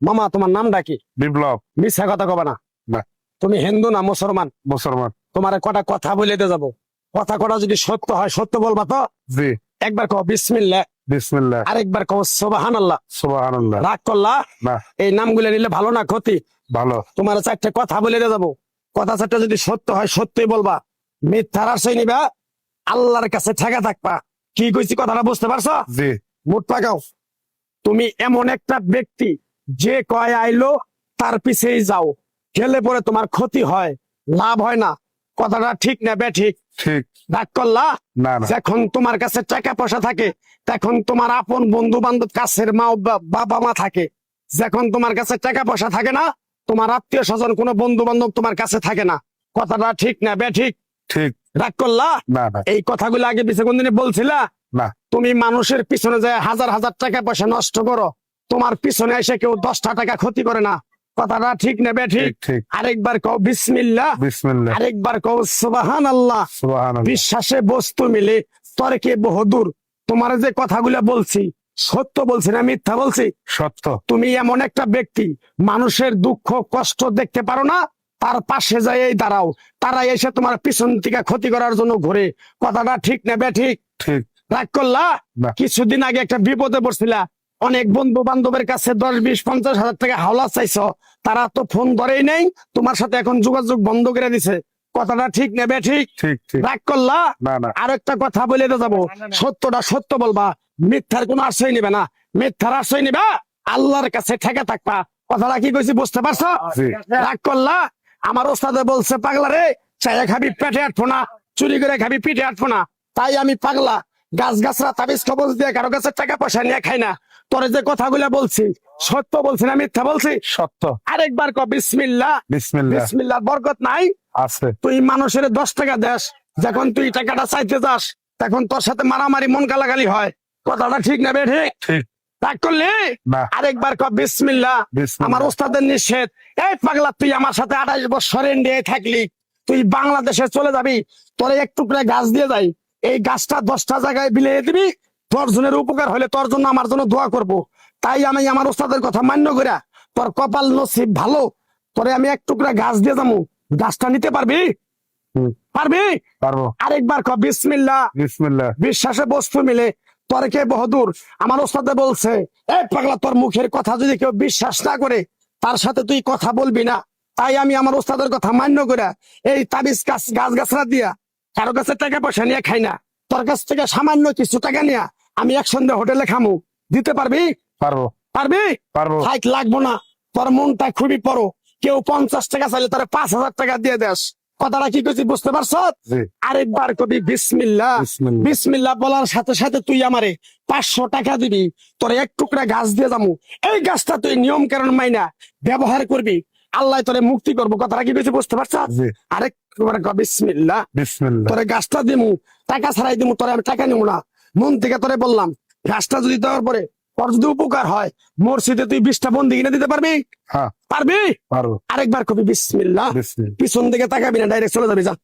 মামা তোমার নামটা কি? বিপ্লব। মিথ্যা কথা কবা না। না। তুমি হিন্দু না মুসলমান? মুসলমান। তোমার কটা কথা বলে দিয়ে যাবো, কথা কটা যদি সত্য হয় সত্য বলবা তো? জি। একবার কও বিসমিল্লাহ, বিসমিল্লাহ, আরেকবার কও সুবহানাল্লাহ। সুবহানাল্লাহ। রাগ করলা? না, এই নামগুলো নিলে ভালো না ক্ষতি? ভালো। তোমার চারটে কথা বলে দিয়ে যাবো, কথা চারটা যদি সত্য হয় সত্যই বলবা, মিথ্যার আশ্রয় নিবা, আল্লাহর কাছে ঠেকা থাকবা। কি কইছি কথাটা বুঝতে পারছো? জি। মুঠ পাকাও। তুমি এমন একটা ব্যক্তি যে কয় আইলো তার পিছেই যাও, গেলে পরে তোমার ক্ষতি হয়, লাভ হয় না। কথাটা ঠিক না বেঠিক? ঠিক। রাগ করলা? না না। যখন তোমার কাছে টাকা পয়সা থাকে তখন তোমার আপন বন্ধু বান্ধব, কাছের মা বাবা মা থাকে। যখন তোমার কাছে টাকা পয়সা থাকে না, তোমার আত্মীয় স্বজন কোনো বন্ধু বান্ধব তোমার কাছে থাকে না। কথাটা ঠিক না বেঠিক? ঠিক। রাগ করলা? না না। এই কথাগুলো আগে পিছে কোনদিনে বলছিলা? না। তুমি মানুষের পিছনে যায় হাজার হাজার টাকা পয়সা নষ্ট করো, তোমার পিছনে এসে কেউ 10টা টাকা ক্ষতি করে না। কথাটা ঠিক না বেঠিক? ঠিক ঠিক। আরেকবার কও বিসমিল্লাহ, বিসমিল্লাহ, আরেকবার কও সুবহানাল্লাহ। সুবহানাল্লাহ। বিশ্বাসে বস্তু মিলে তর্কে বহুদূর। তোমার যে কথাগুলো বলছি সত্য বলছি না মিথ্যা বলছি? সত্য। তুমি এমন একটা ব্যক্তি, মানুষের দুঃখ কষ্ট দেখতে পারো না, তার পাশে যাই দাঁড়াও, তারা এসে তোমার পিছন থেকে ক্ষতি করার জন্য ঘুরে। কথাটা ঠিক না বেঠিক? ঠিক। রাগ করলা? না। কিছুদিন আগে একটা বিপদে পড়ছিলা, অনেক বন্ধু বান্ধবের কাছে 10, 20, 50 হাজার টাকা হাওলা চাইছো, তারা তো ফোন ধরেই নেই, তোমার সাথে এখন যোগাযোগ বন্ধ করে দিছে। কথাটা ঠিক না বেঠিক? ঠিক ঠিক। রাগ করলা? না না। আরেকটা কথা বলে দিয়ে যাবো, সত্যটা সত্য বলবা, মিথ্যার কোনো আশ্রয় নিবে না। মিথ্যার আশ্রয় নিবা, আল্লাহর কাছে ঠেকে থাকবা। কথাটা কি কইছি বুঝতে পারছো? জি। রাগ করলা? আমার ওস্তাদে বলছে পাগলা রে, চাইয়া খাবি পেটে আটফো না, চুরি করে খাবি পিঠে আটফো না। তাই আমি পাগলা, গাছ গাছরা তাবিজ কবজ দিয়ে কারো কাছে টাকা পয়সা নিয়ে খাই না। তোরে যে কথাগুলো বলছি সত্য বলছি না মিথ্যা বলছি? সত্য। আরেকবার ক বিসমিল্লাহ। বিসমিল্লাহ। বিসমিল্লাহর বরকত নাই? আছে। তুই মানুষের 10 টাকা দেস, যখন তুই টাকাটা চাইতে যাস তখন তোর সাথে মারামারি মন গালাগালি হয়। কথাটা ঠিক না বেঠিক? ঠিক। রাগ করলি? না। আরেকবার ক বিসমিল্লাহ। বিসমিল্লাহ। আমার ওস্তাদের নিষেধ। এই পাগলা, তুই আমার সাথে 28 বছর ইন্ডিয়ায় থাকলি, তুই বাংলাদেশে চলে যাবি, তোরে এক টুকরা গাছ দিয়ে যাই, এই গাছটা 10টা জায়গায় বিলিয়ে দিবি, তোর জনের উপকার হলে তোর জন্য আমার জন্য দোয়া করব। তাই আমি আমার ওস্তাদের কথা মান্য কইরা, তোর কপাল নসিব ভালো, তোরে আমি এক টুকরা গাছ দিয়ে যাবো, গাছটা নিতে পারবি? হুম। পারবি? পারবো। আরেকবার ক বিসমিল্লাহ। বিসমিল্লাহ। বিশ্বাসে বস্তু মিলে তর্কে বহুদূর। আমার ওস্তাদে বলছে, এই পাগলা, তোর মুখের কথা যদি কেউ বিশ্বাস না করে তার সাথে তুই কথা বলবি না। তাই আমি আমার ওস্তাদের কথা মান্য করে এই তাবিজ গাছ গাছরা দিয়া কারো কাছে টাকা পয়সা নিয়ে খাই না, তোর কাছ থেকে সামান্য কিছু টাকা নিয়ে আমি একসঙ্গে হোটেলে খামু। দিতে পারবি? পারবো। পারবি? পারবো। হাইট লাগবো না, তোর মনটা খুবই বড়। কেউ 50 টাকা চাইলে তার 5,000 টাকা দিয়ে দেস। কথাটা কি করছি বুঝতে পারছ? জি। আরেকবার কবি বিসমিল্লাহ। বিসমিল্লাহ। বিসমিল্লাহ বলার সাথে সাথে তুই আমারে 500 টাকা দিবি, তোর এক টুকরা গাছ দিয়ে যাবো। এই গাছটা তুই নিয়ম কারণ মাইনা ব্যবহার করবি, আল্লাহ তোরে মুক্তি করবো। কথাটা কি বেশি বুঝতে পারছ? জি। আরেকবার বিসমিল্লাহ। বিসমিল্লাহ। তোরে গাছটা দিমু, টাকা ছাড়াই দিমু, তোরে আমি টাকা নিবো না, মন থেকে তোরে বললাম। গাছটা যদি দেওয়ার পরে তোর যদি উপকার হয়, মসজিদে তুই 20টা বন্দি কিনে দিতে পারবি? হ্যাঁ পারবি? পারবো। আরেকবার কবি বিসমিল্লাহ। বিসমিল্লাহ। পিছন দিকে তাকাবি না, ডাইরেক্ট চলে যাবি, যা।